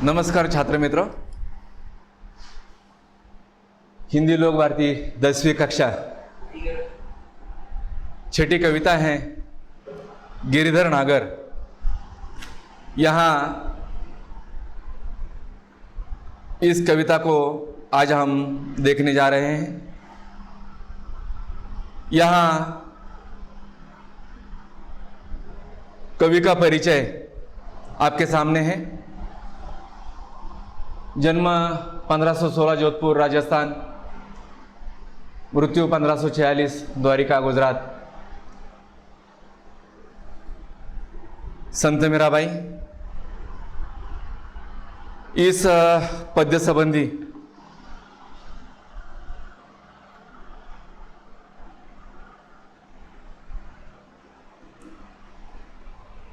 नमस्कार छात्र मित्रों, हिंदी लोक भारती 10वीं कक्षा छठी कविता है गिरिधर नागर। यहाँ इस कविता को आज हम देखने जा रहे हैं। यहाँ कवि का परिचय आपके सामने है। जन्म 1516 जोधपुर राजस्थान, मृत्यु 1546 द्वारिका गुजरात। संत मीराबाई इस पद्य संबंधी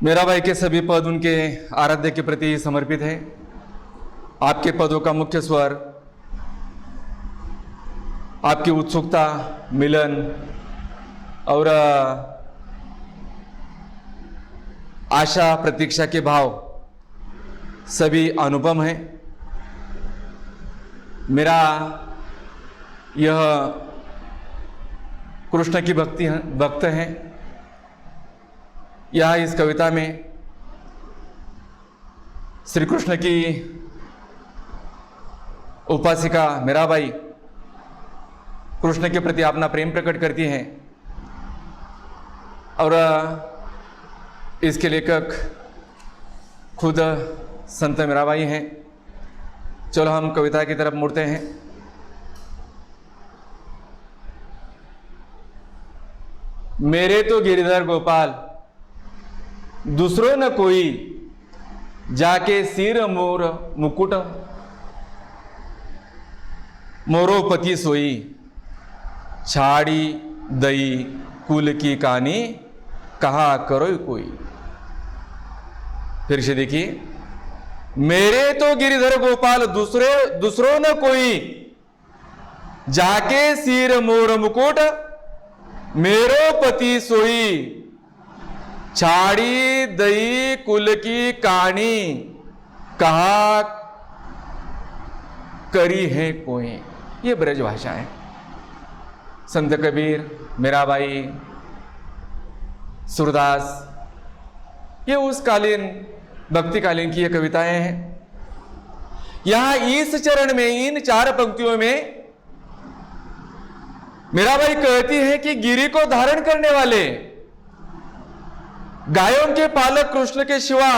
मीराबाई के सभी पद उनके आराध्य के प्रति समर्पित है। आपके पदों का मुख्य स्वर, आपकी उत्सुकता, मिलन और आशा प्रतीक्षा के भाव सभी अनुपम हैं। मेरा यह कृष्ण की भक्त हैं। यह इस कविता में श्री कृष्ण की उपासिका मीराबाई कृष्ण के प्रति अपना प्रेम प्रकट करती हैं और इसके लेखक खुद संत मीराबाई हैं। चलो हम कविता की तरफ मुड़ते हैं। मेरे तो गिरिधर गोपाल दूसरों न कोई, जाके सिर मोर मुकुट मोरोपति सोई, छाड़ी दई कुल की कहानी कहा करो कोई। फिर से देखिए, मेरे तो गिरिधर गोपाल दूसरों न कोई, जाके सिर मोर मुकुट मेरो पति सोई, छाड़ी दई कुल की कहानी कहा करी है कोई। ये ब्रज भाषा है। संत कबीर, मीराबाई, सूरदास, ये उस कालीन भक्ति कालीन की ये कविताएं हैं। यहां इस चरण में इन 4 पंक्तियों में मीराबाई कहती है कि गिरि को धारण करने वाले, गायों के पालक कृष्ण के सिवा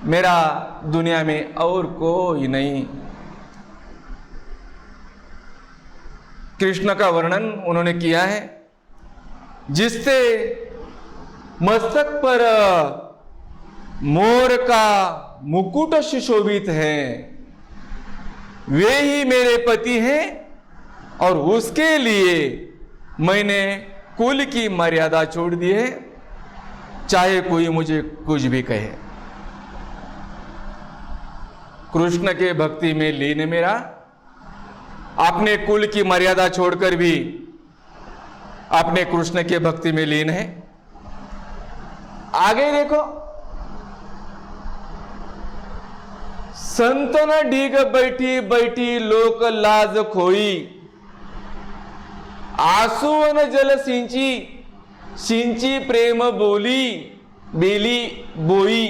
मेरा दुनिया में और कोई नहीं। कृष्ण का वर्णन उन्होंने किया है, जिससे मस्तक पर मोर का मुकुट सुशोभित है, वे ही मेरे पति हैं और उसके लिए मैंने कुल की मर्यादा छोड़ दी है, चाहे कोई मुझे कुछ भी कहे। कृष्ण के भक्ति में लीन मेरा अपने कुल की मर्यादा छोड़कर भी अपने कृष्ण के भक्ति में लीन है। आगे देखो, संतन डीग बैठी बैठी लोक लाज खोई, आंसुअन जल सिंची सिंची प्रेम बोली बेली बोई,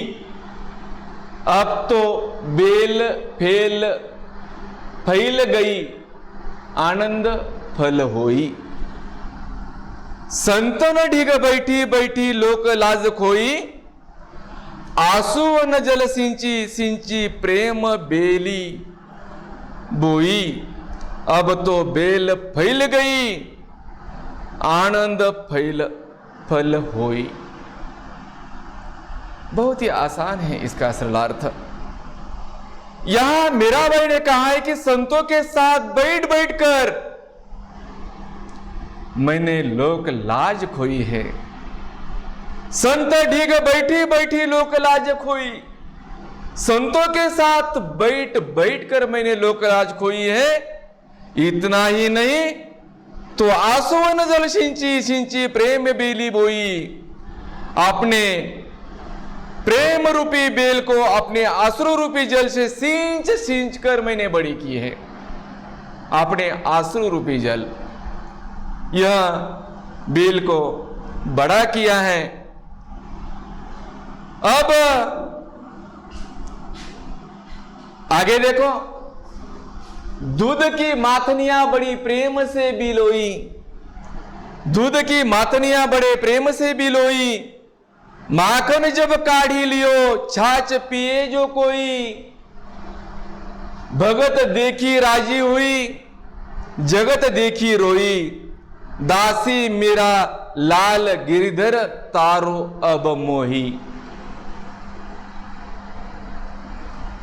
अब तो बेल फेल फैल गई आनंद फल होई। संतन ढीग बैठी बैठी लोक लाज खोई, आंसुअन जल सिंची सिंची प्रेम बेली बोई, अब तो बेल फैल गई आनंद फल होई। बहुत ही आसान है इसका सरलार्थ। यहां मीराबाई ने कहा है कि संतों के साथ बैठ बैठकर मैंने लोक लाज खोई है। संत ढीग बैठी बैठी लोक लाज खोई, संतों के साथ बैठ बैठकर मैंने लोक लाज खोई है। इतना ही नहीं तो आंसुअन जल सिंची सिंची प्रेम बेली बोई, अपने प्रेम रूपी बेल को अपने आंसू रूपी जल से सींच सींच कर मैंने बड़ी की है। अपने आंसू रूपी जल यह बेल को बड़ा किया है। अब आगे देखो, दूध की माथनियां बड़ी प्रेम से बिलोई, दूध की माथनियां बड़े प्रेम से बिलोई, माखन जब काढ़ी लियो छाछ पिए जो कोई, भगत देखी राजी हुई जगत देखी रोई, दासी मेरा लाल गिरधर तारो अब मोही।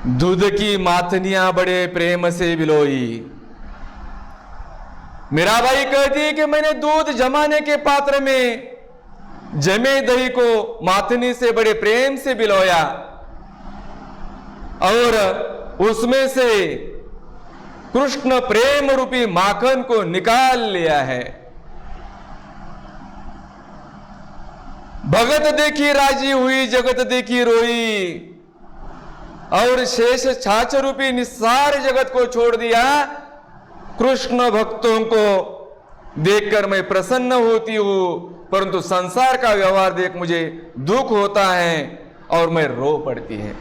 दूध की माथनियां बड़े प्रेम से बिलोई। मेरा भाई कहती है कि मैंने दूध जमाने के पात्र में जमे दही को माथनी से बड़े प्रेम से बिलोया और उसमें से कृष्ण प्रेम रूपी माखन को निकाल लिया है। भगत देखी राजी हुई जगत देखी रोई, और शेष छाछ रूपी निस्सार जगत को छोड़ दिया। कृष्ण भक्तों को देखकर मैं प्रसन्न होती हूं, परंतु संसार का व्यवहार देख मुझे दुख होता है और मैं रो पड़ती है।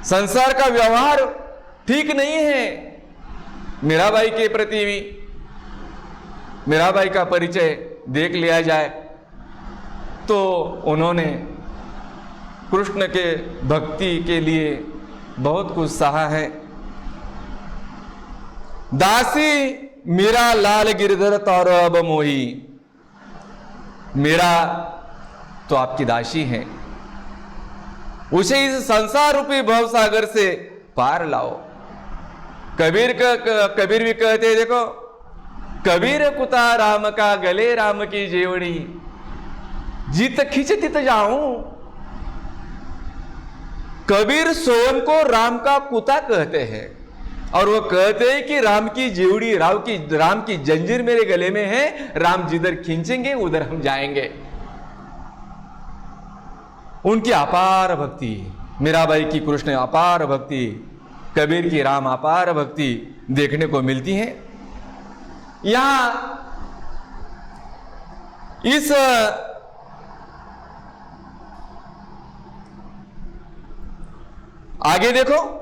संसार का व्यवहार ठीक नहीं है। मीराबाई के प्रति भी मीराबाई का परिचय देख लिया जाए तो उन्होंने कृष्ण के भक्ति के लिए बहुत कुछ सहा है। दासी मेरा लाल गिरधर तारो अब मोही, मेरा तो आपकी दासी है, उसे इस संसार रूपी भवसागर से पार लाओ। कबीर भी कहते हैं, देखो, कबीर कुता राम का गले राम की जेवड़ी, जित खिंच तित जाऊं। कबीर स्वयं को राम का कुता कहते हैं और वो कहते हैं कि राम की जेवड़ी, राम की जंजीर मेरे गले में है, राम जिधर खींचेंगे उधर हम जाएंगे। उनकी अपार भक्ति, मीराबाई की कृष्ण अपार भक्ति, कबीर की राम अपार भक्ति देखने को मिलती है। यहां इस आगे देखो,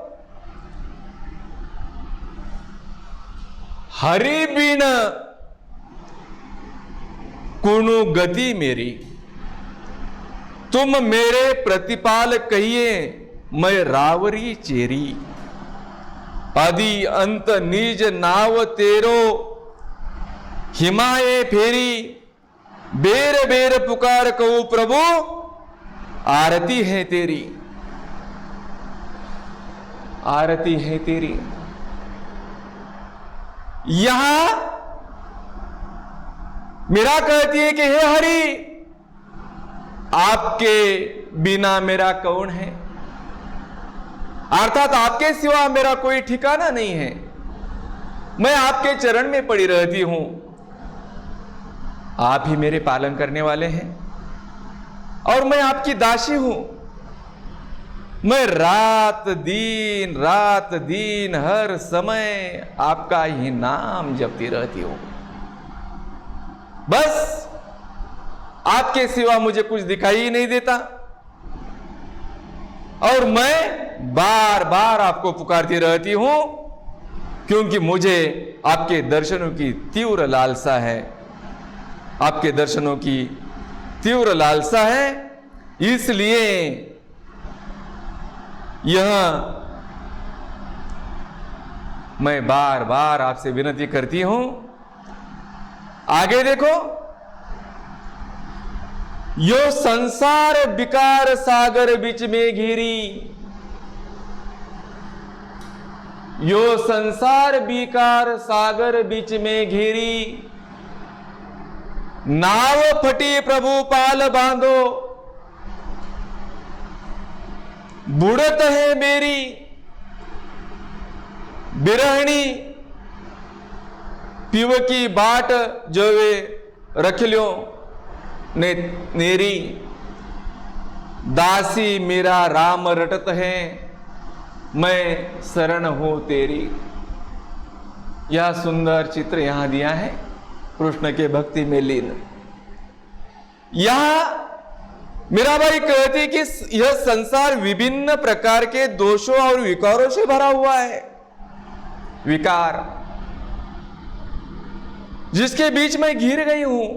हरि बिन कुनु गति मेरी, तुम मेरे प्रतिपाल कहिए मैं रावरी चेरी, आदि अंत निज नाव तेरो हिमाए फेरी, बेर बेर पुकार कहूं प्रभु आरती है तेरी, आरती है तेरी। यहां मीरा कहती है कि हे हरि, आपके बिना मेरा कौन है, अर्थात आपके सिवा मेरा कोई ठिकाना नहीं है। मैं आपके चरण में पड़ी रहती हूं, आप ही मेरे पालन करने वाले हैं और मैं आपकी दासी हूं। मैं रात दिन हर समय आपका ही नाम जपती रहती हूं। बस आपके सिवा मुझे कुछ दिखाई ही नहीं देता और मैं बार बार आपको पुकारती रहती हूं, क्योंकि मुझे आपके दर्शनों की तीव्र लालसा है, आपके दर्शनों की तीव्र लालसा है। इसलिए यह मैं बार बार आपसे विनती करती हूं। आगे देखो, यो संसार विकार सागर बीच में घिरी, यो संसार विकार सागर बीच में घिरी, नाव फटी प्रभु पाल बांधो, बुड़त है मेरी बिरहणी, पीव की बाट जोवे रख लो नेरी। दासी मेरा राम रटत है, मैं शरण हूं तेरी। यह सुंदर चित्र यहां दिया है कृष्ण के भक्ति में लीन। यहां मीराबाई कहती कि यह संसार विभिन्न प्रकार के दोषों और विकारों से भरा हुआ है। विकार जिसके बीच में घिर गई हूं,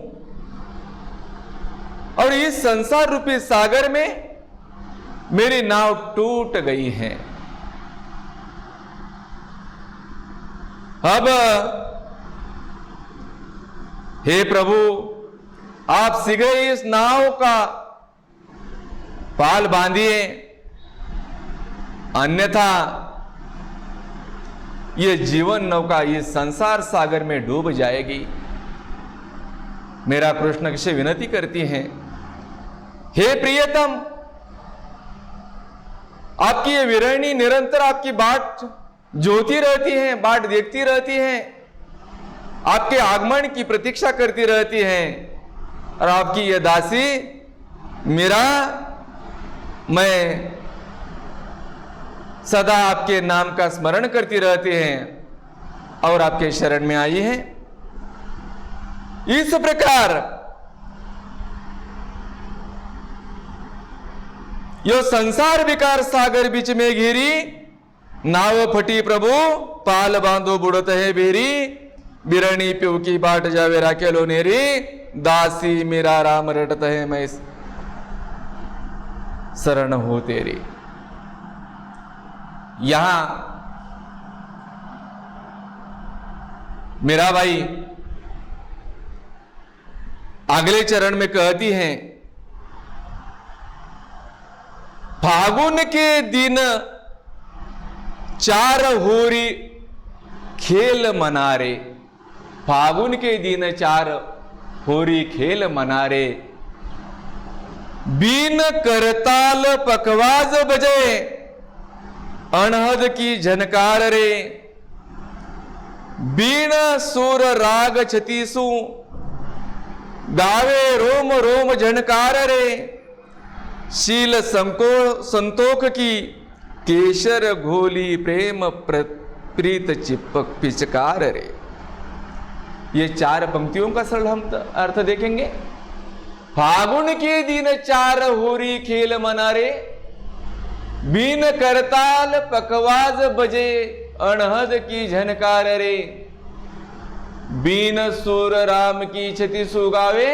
और इस संसार रूपी सागर में मेरी नाव टूट गई है। अब हे प्रभु, आप शीघ्र इस नाव का पाल बांधिए, अन्यथा ये जीवन नौका इस संसार सागर में डूब जाएगी। मेरा कृष्ण से विनती करती हैं, हे प्रियतम, आपकी ये विरहिणी निरंतर आपकी बाट जोती रहती हैं, बाट देखती रहती हैं, आपके आगमन की प्रतीक्षा करती रहती हैं, और आपकी ये दासी मीरा, मैं सदा आपके नाम का स्मरण करती रहती हैं और आपके शरण में आई हैं। इस प्रकार यो संसार विकार सागर बीच में घिरी, नाव फटी प्रभु, पाल बांधो बुड़त है बेरी, बिरणी प्यू की बाट जावे राखेलो नेरी, दासी मेरा राम रटत है, मैं शरण हो तेरी। यहां मीराबाई अगले चरण में कहती हैं, फागुन के दिन चार होरी खेल मनारे, फागुन के दिन चार होरी खेल मनारे, बीन करताल पकवाज बजे, अनहद की झनकार रे, बीन सुर राग छतीसु, गावे रोम रोम झनकार रे, शील संतोख की केशर घोली प्रेम प्रीत चिपक पिचकार रे। ये चार पंक्तियों का सरल हम अर्थ देखेंगे। फागुन के दिन चार होरी खेल मनारे, बीन करताल पकवाज बजे, अनहद की झनकार रे, बीन सुर राम की छति सुगावे,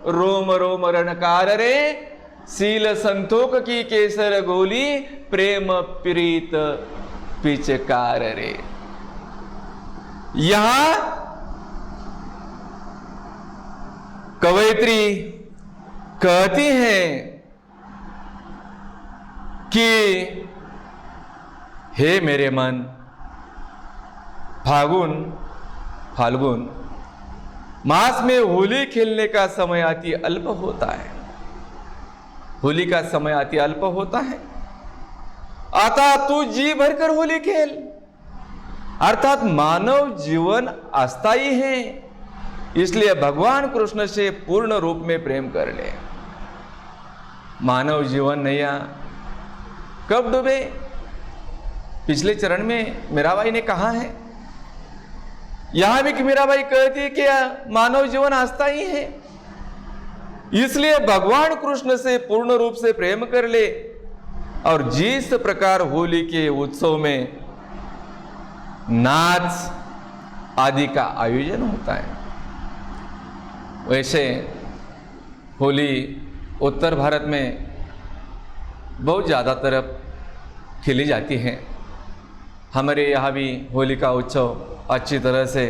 रोम रोम रणकार रे, शील संतोख की केसर गोली, प्रेम प्रीत पिचकार रे। यहां कवयित्री कहती हैं कि हे मेरे मन, फाल्गुन मास में होली खेलने का समय अति अल्प होता है, होली का समय अति अल्प होता है, अतः तू जी भरकर होली खेल। अर्थात मानव जीवन अस्थायी है, इसलिए भगवान कृष्ण से पूर्ण रूप में प्रेम कर ले। मानव जीवन नैया कब डूबे? पिछले चरण में मीराबाई ने कहा है, यहां भी मीराबाई कहती है कि मानव जीवन अस्थायी है, इसलिए भगवान कृष्ण से पूर्ण रूप से प्रेम कर ले। और जिस प्रकार होली के उत्सव में नाच आदि का आयोजन होता है, वैसे होली उत्तर भारत में बहुत ज़्यादा तरफ खेली जाती है। हमारे यहाँ भी होली का उत्सव अच्छी तरह से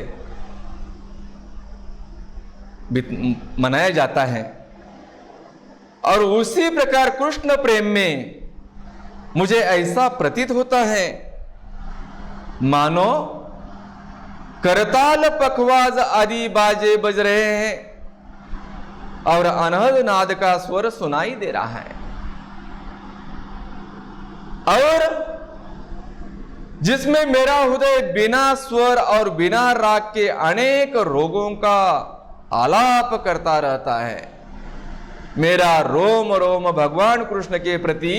मनाया जाता है। और उसी प्रकार कृष्ण प्रेम में मुझे ऐसा प्रतीत होता है मानो करताल पखवाज आदि बाजे बज रहे हैं और अनहद नाद का स्वर सुनाई दे रहा है, और जिसमें मेरा हृदय बिना स्वर और बिना राग के अनेक रोगों का आलाप करता रहता है। मेरा रोम रोम भगवान कृष्ण के प्रति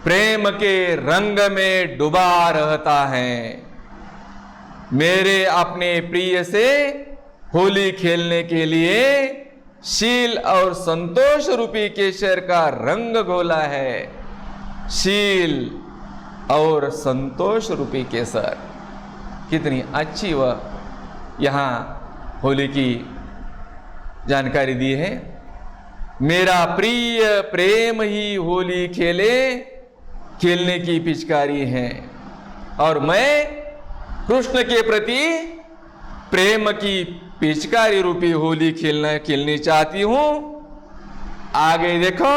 प्रेम के रंग में डूबा रहता है। मेरे अपने प्रिय से होली खेलने के लिए शील और संतोष रूपी केसर का रंग घोला है। शील और संतोष रूपी केसर, कितनी अच्छी वह यहां होली की जानकारी दी है। मेरा प्रिय प्रेम ही होली खेलने की पिचकारी है और मैं कृष्ण के प्रति प्रेम की पिचकारी रूपी होली खेलनी चाहती हूं। आगे देखो,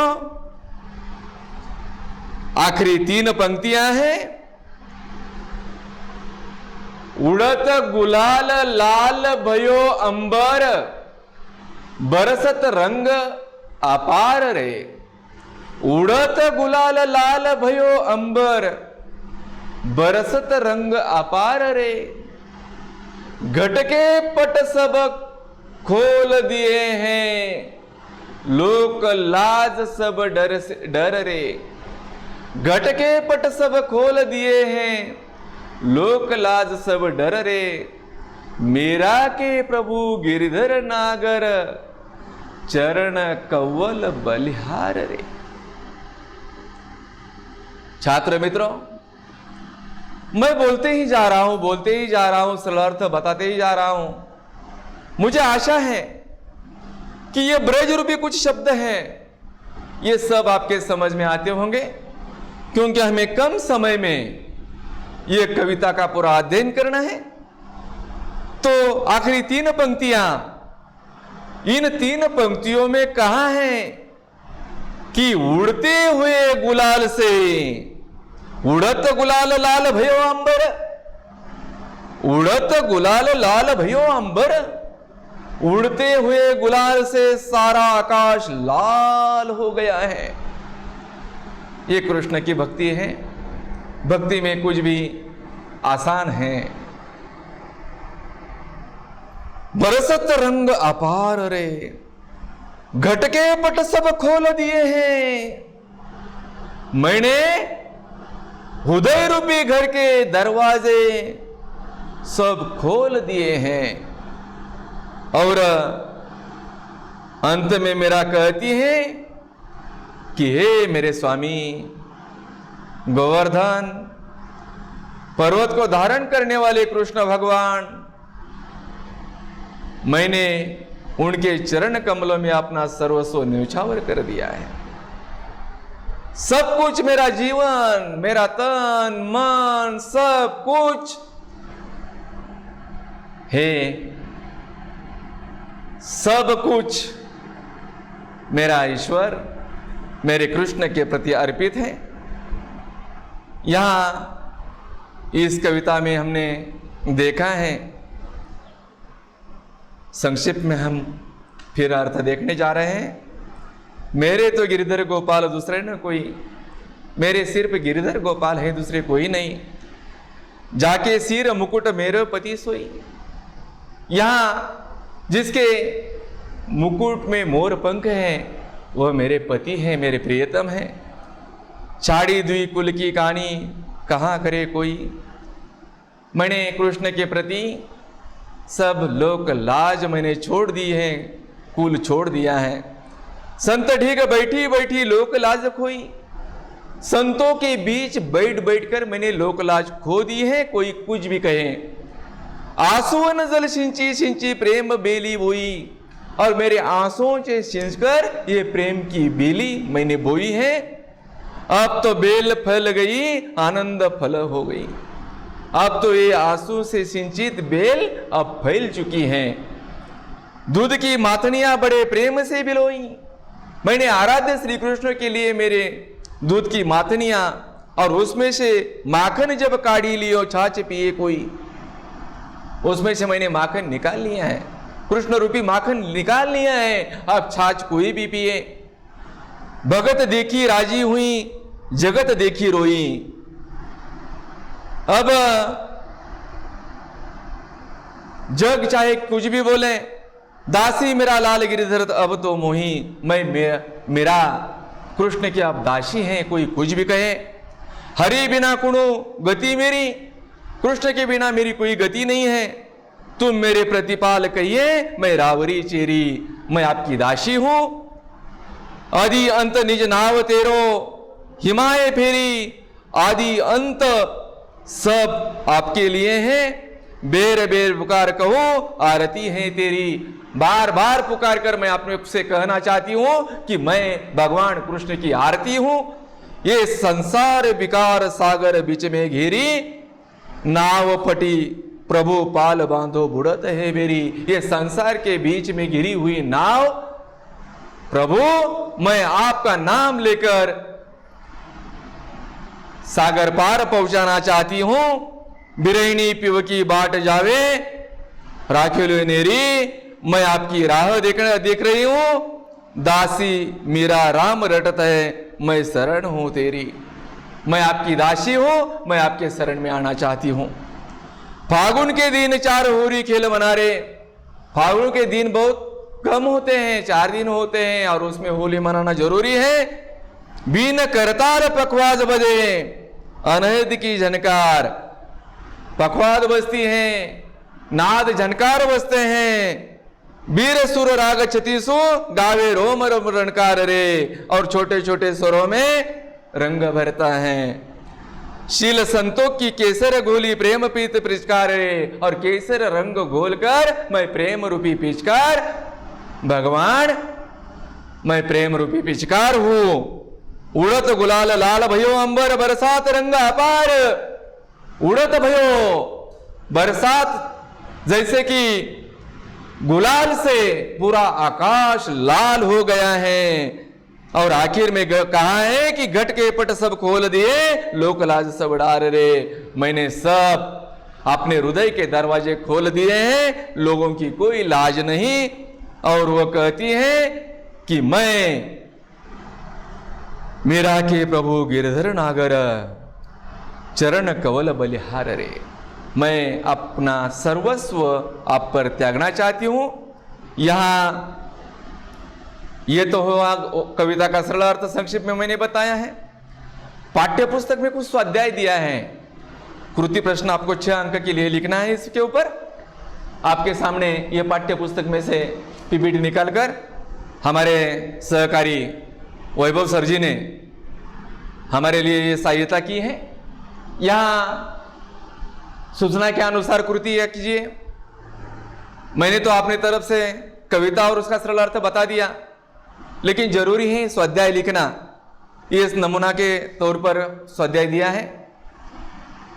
आखिरी 3 पंक्तियां हैं। उड़त गुलाल लाल भयो अंबर, बरसत रंग अपार रे। उड़त गुलाल लाल भयो अंबर, बरसत रंग अपार रे। घटके पट सब खोल दिए हैं, लोक लाज सब डर रे। घटके पट सब खोल दिए हैं, लोक लाज सब डर रे। मेरा के प्रभु गिरधर नागर, चरण कव्वल बलिहार रे। छात्र मित्रों, मैं बोलते ही जा रहा हूं, सरल अर्थ बताते ही जा रहा हूं। मुझे आशा है कि ये ब्रज रूपी कुछ शब्द हैं, ये सब आपके समझ में आते होंगे, क्योंकि हमें कम समय में ये कविता का पूरा अध्ययन करना है। तो आखिरी 3 पंक्तियां, इन 3 पंक्तियों में कहा है कि उड़ते हुए गुलाल से, उड़त गुलाल लाल भयो अंबर, उड़त गुलाल लाल भयो अंबर। उड़ते हुए गुलाल से सारा आकाश लाल हो गया है। ये कृष्ण की भक्ति है। भक्ति में कुछ भी आसान है। बरसत रंग अपार रे, घटके पट सब खोल दिए हैं। मैंने हृदय रूपी घर के दरवाजे सब खोल दिए हैं। और अंत में मेरा कहती है कि हे मेरे स्वामी, गोवर्धन पर्वत को धारण करने वाले कृष्ण भगवान, मैंने उनके चरण कमलों में अपना सर्वस्व न्यौछावर कर दिया है। सब कुछ, मेरा जीवन, मेरा तन मन, सब कुछ है, सब कुछ मेरा ईश्वर, मेरे कृष्ण के प्रति अर्पित है। यहां इस कविता में हमने देखा है, संक्षिप्त में हम फिर अर्थ देखने जा रहे हैं। मेरे तो गिरिधर गोपाल दूसरे न कोई, मेरे सिर पे गिरिधर गोपाल है, दूसरे कोई नहीं। जाके सिर मुकुट मेरो पति सोई। यहां जिसके मुकुट में मोर पंख हैं, वह मेरे पति हैं, मेरे प्रियतम हैं। छाड़ी दुई कुल की कहानी कहाँ करे कोई। मैंने कृष्ण के प्रति सब लोक लाज मैंने छोड़ दी है, कुल छोड़ दिया है। संत ढीग बैठी बैठी लोक लाज खोई। संतों के बीच बैठ बैठकर मैंने लोक लाज खो दी है। कोई कुछ भी कहे, आंसुओं जल सिंची सिंची प्रेम बेली बोई। और मेरे आंसुओं से सिंचकर ये प्रेम की बेली मैंने बोई है। अब तो बेल फल गई, आनंद फल हो गई। अब तो ये आंसू से सिंचित बेल अब फैल चुकी हैं। दूध की माथनियां बड़े प्रेम से बिलोई। मैंने आराध्य श्री कृष्ण के लिए मेरे दूध की माथनियां, और उसमें से माखन जब काढ़ी लियो छाछ पिए कोई, उसमें से मैंने माखन निकाल लिया है, कृष्ण रूपी माखन निकाल लिया है। अब छाछ कोई भी पिए। भगत देखी राजी हुई, जगत देखी रोई। अब जग चाहे कुछ भी बोले, दासी मेरा लाल गिरिधर अब तो मोही, मैं मेरा कृष्ण के आप दासी हैं, कोई कुछ भी कहे। हरि बिना कुणु गति मेरी, कृष्ण के बिना मेरी कोई गति नहीं है। तुम मेरे प्रतिपाल कहिए, मैं रावरी चेरी, मैं आपकी दासी हूं। आदि अंत निज नाव तेरो, हिमाय फेरी, आदि अंत सब आपके लिए हैं। बेर बेर पुकार कहो, आरती है तेरी। बार बार पुकार कर मैं अपने से कहना चाहती हूं कि मैं भगवान कृष्ण की आरती हूं। ये संसार विकार सागर बीच में घेरी, नाव फटी प्रभु पाल बांधो बुड़त है मेरी। ये संसार के बीच में घिरी हुई नाव, प्रभु मैं आपका नाम लेकर सागर पार पहुंचाना चाहती हूं। बिरहिणी पिव की बाट जावे, राखेलो नेरी, मैं आपकी राह देख रही हूं। दासी मेरा राम रटत है, मैं शरण हूं तेरी। मैं आपकी दासी हूं, मैं आपके शरण में आना चाहती हूं। फागुन के दिन 4 होरी खेल मना रे। फागुन के दिन बहुत कम होते हैं, 4 दिन होते हैं और उसमें होली मनाना जरूरी है। बीन करतार पखवाज बजे, अनहद की झनकार। पखवाद बजती हैं, नाद झनकार बजते हैं। वीर सुर राग छतीसु, गावे रोम रोम रणकार रे। और छोटे छोटे स्वरों में रंग भरता है। शील संतोष की केसर घोली, प्रेम पीत पिचकार रे। और केसर रंग घोलकर मैं प्रेम रूपी पिचकार, भगवान मैं प्रेम रूपी पिचकार हूं। उड़त गुलाल लाल भयो अंबर, बरसात रंगा अपार। उड़त भयो, बरसात जैसे कि गुलाल से पूरा आकाश लाल हो गया है। और आखिर में कहा है कि घट के पट सब खोल दिए, लोक लाज सब डार रे। मैंने सब अपने हृदय के दरवाजे खोल दिए हैं, लोगों की कोई लाज नहीं। और वो कहती है कि मैं मेरा के प्रभु गिरधर नागर, चरण कवल बलिहार रे। मैं अपना सर्वस्व आप पर त्यागना चाहती हूं। यहां ये तो हुआ कविता का सरल अर्थ, संक्षिप्त में मैंने बताया है। पाठ्य पुस्तक में कुछ स्वाध्याय दिया है। कृति प्रश्न आपको 6 अंक के लिए लिखना है। इसके ऊपर आपके सामने ये पाठ्य पुस्तक में से पीपीटी निकालकर हमारे सहकारी वैभव सर जी ने हमारे लिए ये सहायता की है। यहाँ सूचना के अनुसार कृति कीजिए। मैंने तो अपनी तरफ से कविता और उसका सरल अर्थ बता दिया, लेकिन जरूरी है स्वाध्याय लिखना। ये इस नमूना के तौर पर स्वाध्याय दिया है।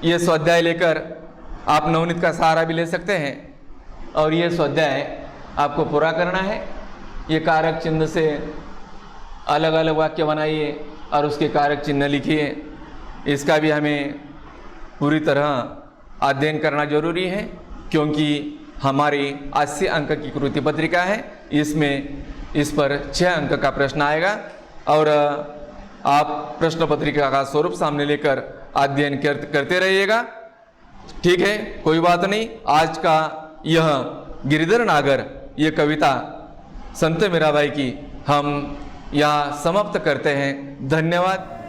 ये स्वाध्याय लेकर आप नवनीत का सहारा भी ले सकते हैं। और ये स्वाध्याय आपको पूरा करना है। ये कारक चिन्ह से अलग अलग वाक्य बनाइए और उसके कारक चिन्ह लिखिए। इसका भी हमें पूरी तरह अध्ययन करना जरूरी है, क्योंकि हमारी 80 अंक की कृति पत्रिका है। इसमें इस पर 6 अंक का प्रश्न आएगा और आप प्रश्न पत्रिका का स्वरूप सामने लेकर अध्ययन करते रहिएगा। ठीक है, कोई बात नहीं। आज का यह गिरिधर नागर ये कविता संत मीराबाई की हम यहाँ समाप्त करते हैं। धन्यवाद।